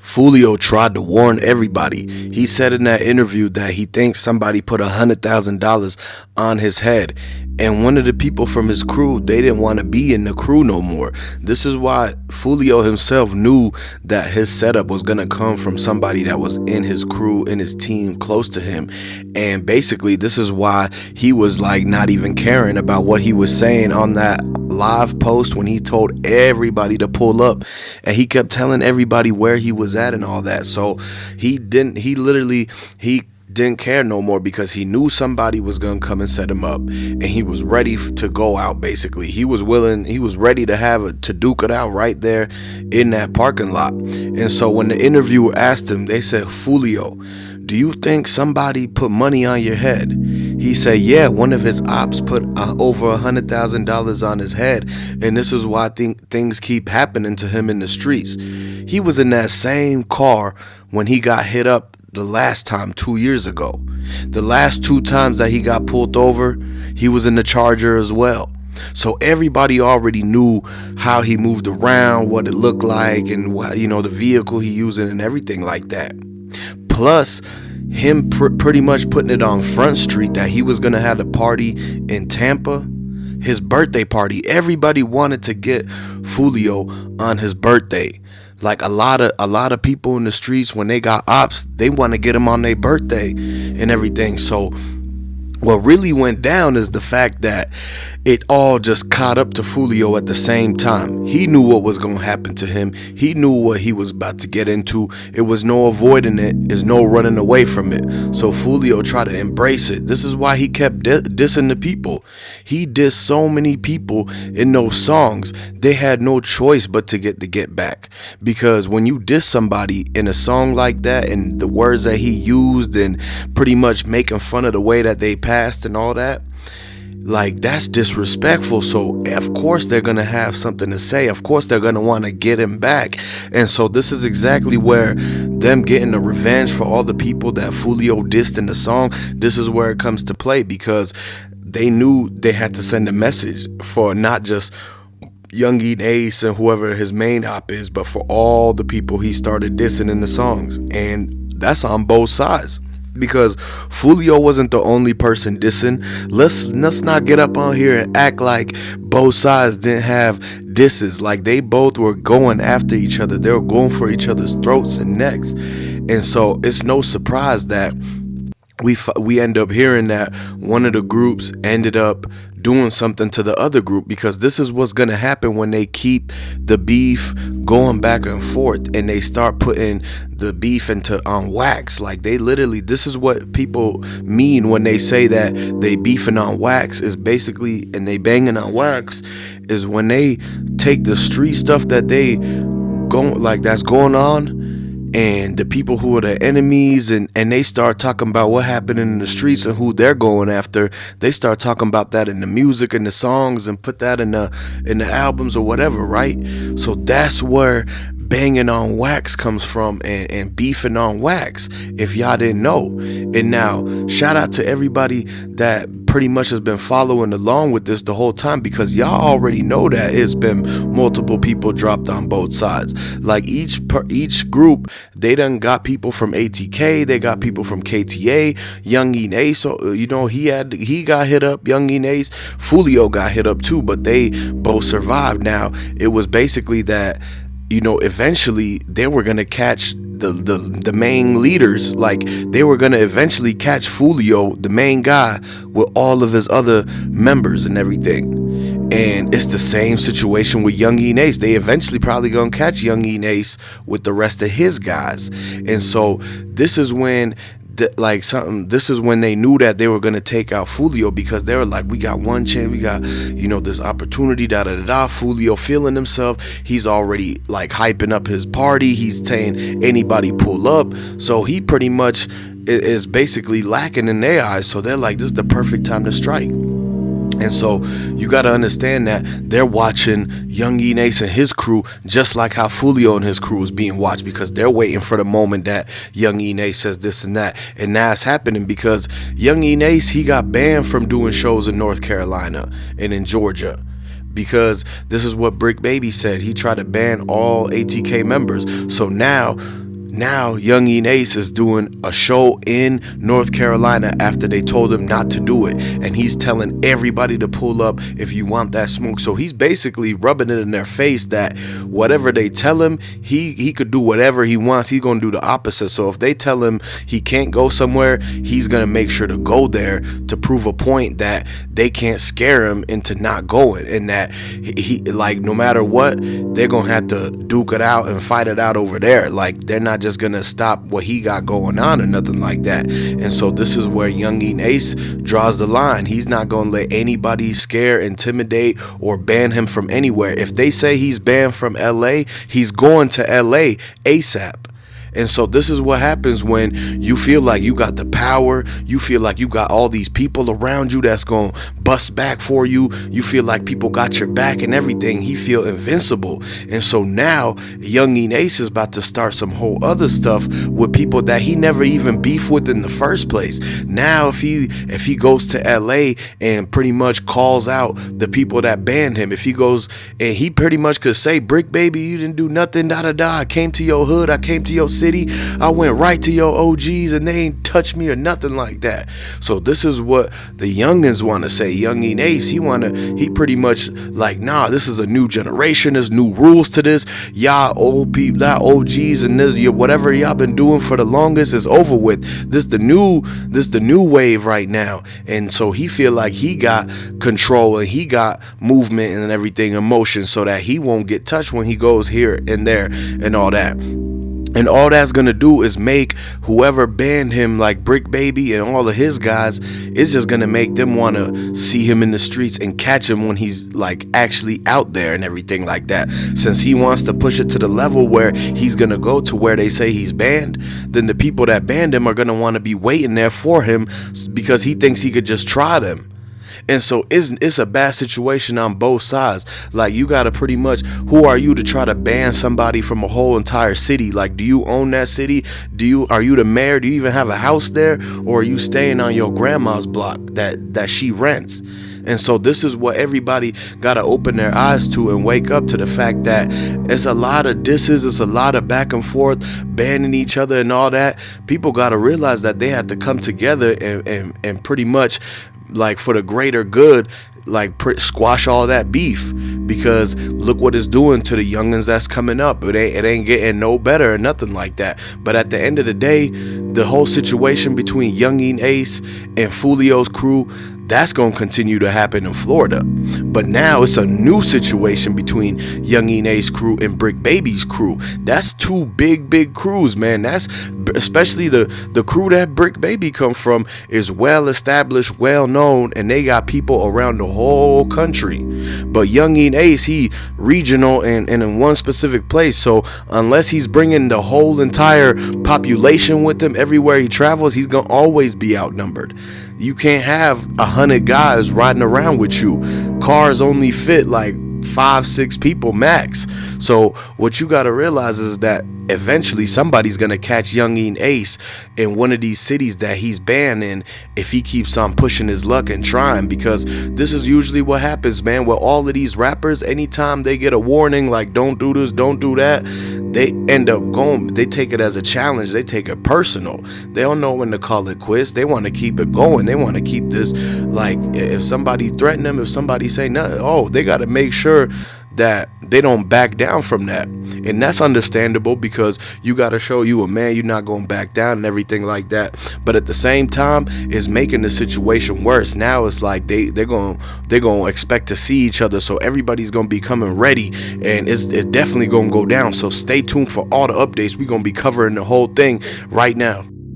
Fulio tried to warn everybody. He said in that interview that he thinks somebody put $100,000 on his head. And one of the people from his crew, they didn't want to be in the crew no more. This is why Fulio himself knew that his setup was going to come from somebody that was in his crew, in his team, close to him. And basically, this is why he was like not even caring about what he was saying on that live post when he told everybody to pull up. And he kept telling everybody where he was at and all that. So he didn't care no more because he knew somebody was gonna come and set him up, and he was ready to go out. Basically, he was ready to duke it out right there in that parking lot. And so when the interviewer asked him, they said, "Fulio, do you think somebody put money on your head?" He said, yeah, one of his ops put over $100,000 on his head, and this is why things keep happening to him in the streets. He was in that same car when he got hit up the last time 2 years ago. The last 2 times that he got pulled over, he was in the Charger as well. So everybody already knew how he moved around, what it looked like, and the vehicle he using and everything like that. Plus him pretty much putting it on Front Street that he was gonna have a party in Tampa, his birthday party. Everybody wanted to get Fulio on his birthday. Like a lot of people in the streets, when they got ops, they want to get him on their birthday and everything. So what really went down is the fact that it all just caught up to Fulio at the same time. He knew what was going to happen to him. He knew what he was about to get into. It was no avoiding it. There's no running away from it. So Fulio tried to embrace it. This is why he kept dissing the people. He dissed so many people in those songs. They had no choice but to get back. Because when you diss somebody in a song like that, and the words that he used, and pretty much making fun of the way that they passed and all that, like, that's disrespectful. So of course they're gonna have something to say. Of course they're gonna want to get him back. And so this is exactly where them getting the revenge for all the people that Fulio dissed in the song, this is where it comes to play, because they knew they had to send a message for not just Youngeen Ace and whoever his main op is, but for all the people he started dissing in the songs. And that's on both sides, because Fulio wasn't the only person dissing. Let's not get up on here and act like both sides didn't have disses. Like, they both were going after each other. They were going for each other's throats and necks. And so it's no surprise that we end up hearing that one of the groups ended up doing something to the other group, because this is what's going to happen when they keep the beef going back and forth and they start putting the beef on wax. Like, they literally, this is what people mean when they say that they beefing on wax, is basically, and they banging on wax, is when they take the street stuff that they that's going on, and the people who are the enemies, and they start talking about what happened in the streets and who they're going after. They start talking about that in the music and the songs, and put that in the albums or whatever, right? So that's where banging on wax comes from, and beefing on wax, if y'all didn't know. And now, shout out to everybody that pretty much has been following along with this the whole time, because y'all already know that it's been multiple people dropped on both sides. Like, each group, they done got people from ATK, they got people from KTA, Youngeen Ace, so, he got hit up, Youngeen Ace, Fulio got hit up too, but they both survived. Now, it was basically that, eventually they were gonna catch the main leaders. Like, they were gonna eventually catch Fulio, the main guy, with all of his other members and everything. And it's the same situation with Youngeen Ace. They eventually probably gonna catch Youngeen Ace with the rest of his guys. And so this is when this is when they knew that they were going to take out Fulio, because they were like, we got one chance, we got this opportunity, Fulio feeling himself, he's already like hyping up his party, he's saying anybody pull up, so he pretty much is basically lacking in their eyes. So they're like, this is the perfect time to strike. And so you got to understand that they're watching Youngeen Ace and his crew just like how Fulio and his crew is being watched, because they're waiting for the moment that Youngeen Ace says this and that. And now it's happening, because Youngeen Ace, he got banned from doing shows in North Carolina and in Georgia, because this is what Brick Baby said. He tried to ban all ATK members. So now Now Youngeen Ace is doing a show in North Carolina after they told him not to do it, and he's telling everybody to pull up if you want that smoke. So he's basically rubbing it in their face that whatever they tell him, he could do whatever he wants. He's gonna do the opposite. So if they tell him he can't go somewhere, he's gonna make sure to go there to prove a point that they can't scare him into not going, and that he like no matter what, they're gonna have to duke it out and fight it out over there. Like they're not just gonna stop what he got going on or nothing like that. And so this is where Youngeen Ace draws the line. He's not gonna let anybody scare, intimidate, or ban him from anywhere. If they say he's banned from LA, he's going to LA ASAP. And so this is what happens when you feel like you got the power, you feel like you got all these people around you that's gonna bust back for you, you feel like people got your back and everything. He feel invincible. And so now Youngeen Ace is about to start some whole other stuff with people that he never even beefed with in the first place. Now if he goes to LA and pretty much calls out the people that banned him, if he goes and he pretty much could say, Brick Baby, you didn't do nothing, da da da, I came to your hood, I came to your city, I went right to your OGs and they ain't touched me or nothing like that. So this is what the youngins want to say. Youngeen Ace, he pretty much like, nah, this is a new generation, there's new rules to this. Y'all old people, y'all OGs, and this, whatever y'all been doing for the longest is over with. This the new wave right now. And so he feel like he got control and he got movement and everything in motion, so that he won't get touched when he goes here and there and all that. And all that's gonna do is make whoever banned him, like Brick Baby and all of his guys, is just gonna make them want to see him in the streets and catch him when he's like actually out there and everything like that. Since he wants to push it to the level where he's gonna go to where they say he's banned, then the people that banned him are gonna want to be waiting there for him because he thinks he could just try them. And so it's a bad situation on both sides. Like, you gotta pretty much, who are you to try to ban somebody from a whole entire city? Like, do you own that city? Are you the mayor? Do you even have a house there? Or are you staying on your grandma's block that she rents? And so this is what everybody gotta open their eyes to and wake up to the fact that it's a lot of disses, it's a lot of back and forth, banning each other and all that. People gotta realize that they have to come together and pretty much, like, for the greater good, like squash all that beef, because look what it's doing to the youngins that's coming up. It ain't getting no better or nothing like that. But at the end of the day, the whole situation between Youngeen Ace and Fulio's crew, that's going to continue to happen in Florida. But now it's a new situation between Youngeen Ace crew and Brick Baby's crew. That's two big crews, man. That's especially the crew that Brick Baby come from is well established, well known, and they got people around the whole country. But Youngeen Ace, he regional and in one specific place. So unless he's bringing the whole entire population with him everywhere he travels, he's going to always be outnumbered. You can't have 100 guys riding around with you. Cars only fit like 5-6 people max. So what you got to realize is that eventually somebody's gonna catch Youngeen Ace in one of these cities that he's banned in, if he keeps on pushing his luck and trying. Because this is usually what happens, man, with all of these rappers. Anytime they get a warning like don't do this, don't do that, they end up going, they take it as a challenge, they take it personal. They don't know when to call it quits. They want to keep it going. They want to keep this, like, if somebody threaten them, if somebody say nothing, oh, they got to make sure that they don't back down from that. And that's understandable, because you got to show you a man, you're not going to back down and everything like that. But at the same time, it's making the situation worse. Now it's like they're going to expect to see each other, so everybody's going to be coming ready, and it's definitely going to go down. So stay tuned for all the updates. We're going to be covering the whole thing right now.